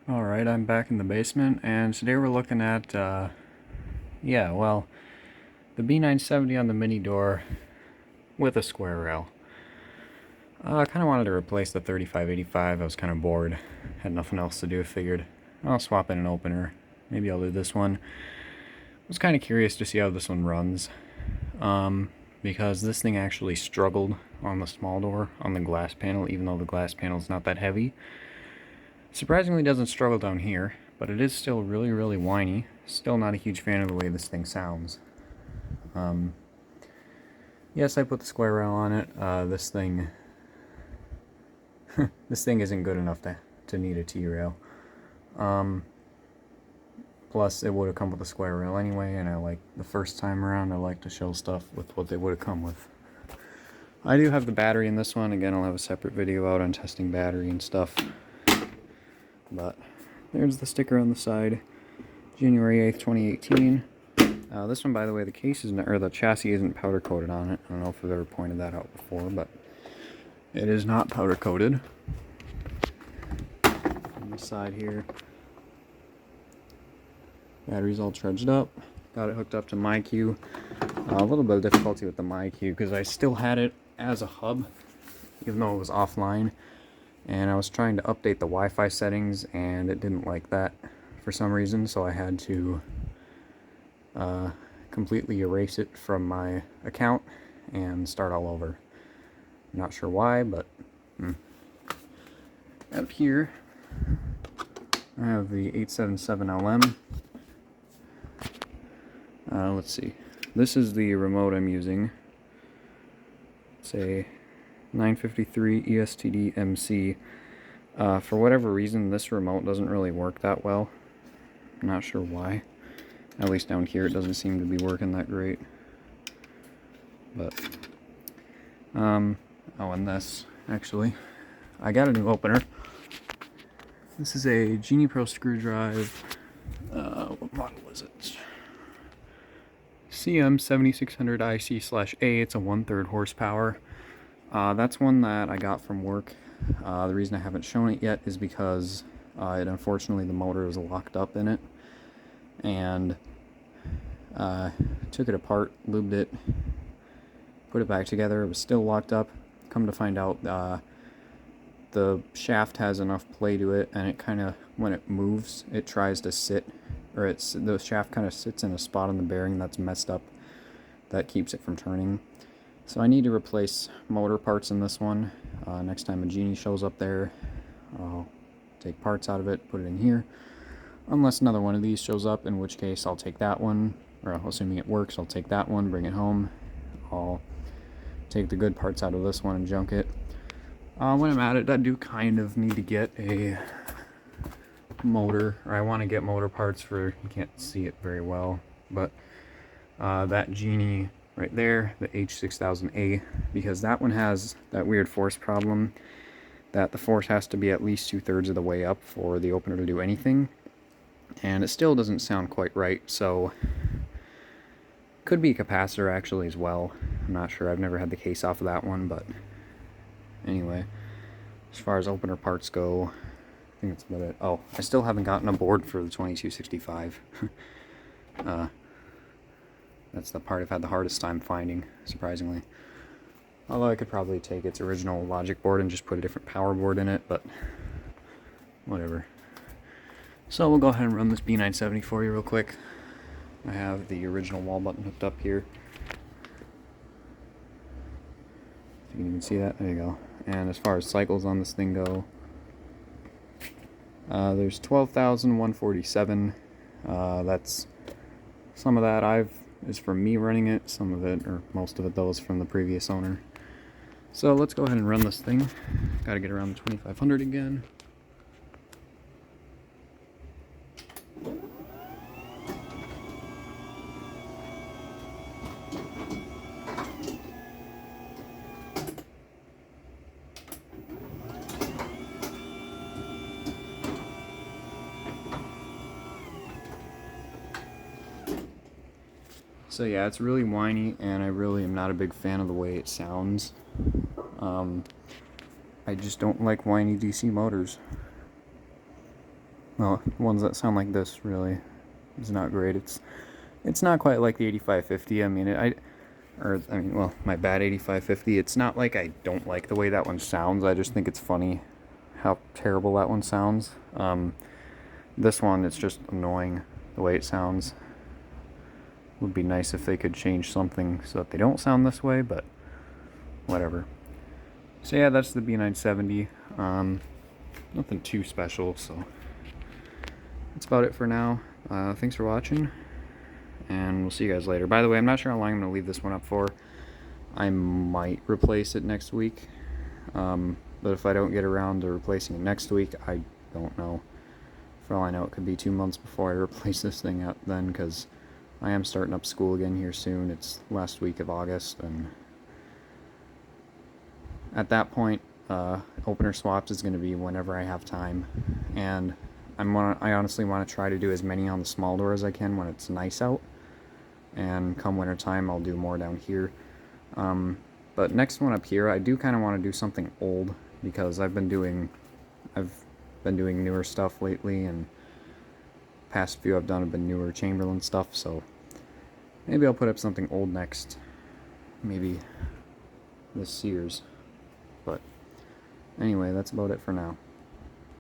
Alright, I'm back in the basement, and today we're looking at, the B970 on the mini door with a square rail. I kind of wanted to replace the 3585. I was kind of bored, had nothing else to do, figured I'll swap in an opener. Maybe I'll do this one. I was kind of curious to see how this one runs, because this thing actually struggled on the small door, on the glass panel, even though the glass panel is not that heavy. Surprisingly doesn't struggle down here, but it is still really, really whiny. Still not a huge fan of the way this thing sounds. Yes, I put the square rail on it. This thing isn't good enough to need a T-rail. Plus, it would have come with a square rail anyway, and the first time around, I like to show stuff with what they would have come with. I do have the battery in this one. Again, I'll have a separate video out on testing battery and stuff. But there's the sticker on the side, January 8th, 2018. This one, by the way, the case isn't, or the chassis isn't powder coated on it. I don't know if I've ever pointed that out before, but it is not powder coated. On the side here, battery's all charged up. Got it hooked up to MyQ. A little bit of difficulty with the MyQ because I still had it as a hub, even though it was offline. And I was trying to update the Wi-Fi settings, and it didn't like that for some reason, so I had to completely erase it from my account and start all over. Not sure why, but up here I have the 877LM. Let's see. This is the remote I'm using. It's a 953 ESTD MC. For whatever reason, this remote doesn't really work that well. I'm not sure why. At least down here, it doesn't seem to be working that great. But, oh, and this, actually, I got a new opener. This is a Genie Pro screwdriver. What model was it? CM7600IC/A. It's a 1/3 horsepower. That's one that I got from work. The reason I haven't shown it yet is because unfortunately the motor was locked up in it, and took it apart, lubed it, put it back together. It was still locked up. Come to find out, the shaft has enough play to it, and it kind of, when it moves, it tries to sit, or the shaft kind of sits in a spot on the bearing that's messed up that keeps it from turning. So I need to replace motor parts in this one. Next time a Genie shows up there, I'll take parts out of it, put it in here. Unless another one of these shows up, in which case I'll take that one, or assuming it works, I'll take that one, bring it home. I'll take the good parts out of this one and junk it. When I'm at it, I do kind of need to get a motor, or I want to get motor parts for, you can't see it very well, but that Genie right there, the H6000A, because that one has that weird force problem that the force has to be at least 2/3 of the way up for the opener to do anything, and it still doesn't sound quite right. So could be a capacitor actually as well. I'm not sure, I've never had the case off of that one, but anyway, as far as opener parts go, I think that's about it. Oh, I still haven't gotten a board for the 2265. That's the part I've had the hardest time finding, surprisingly. Although I could probably take its original logic board and just put a different power board in it, but whatever. So we'll go ahead and run this B970 for you real quick. I have the original wall button hooked up here. If you can even see that, there you go. And as far as cycles on this thing go, there's 12,147. That's some of that is from me running it, some of it, or most of it though, is from the previous owner. So let's go ahead and run this thing. Gotta get around the 2500 again. So yeah, it's really whiny, and I really am not a big fan of the way it sounds. I just don't like whiny DC motors. well, ones that sound like this really is not great. It's not quite like the 8550. I mean, well, my bad 8550. It's not like I don't like the way that one sounds. I just think it's funny how terrible that one sounds. This one, it's just annoying the way it sounds. Would be nice if they could change something so that they don't sound this way, but whatever. So yeah, that's the B970. Nothing too special, so that's about it for now. Thanks for watching, and we'll see you guys later. By the way, I'm not sure how long I'm going to leave this one up for. I might replace it next week, but if I don't get around to replacing it next week, I don't know. For all I know, it could be 2 months before I replace this thing out then, because I am starting up school again here soon. It's last week of August, and at that point, opener swaps is going to be whenever I have time, and I honestly want to try to do as many on the small door as I can when it's nice out, and come winter time I'll do more down here. But next one up here, I do kind of want to do something old, because I've been doing newer stuff lately, and past few I've done have been newer Chamberlain stuff, so maybe I'll put up something old next. Maybe this Sears. But anyway, that's about it for now.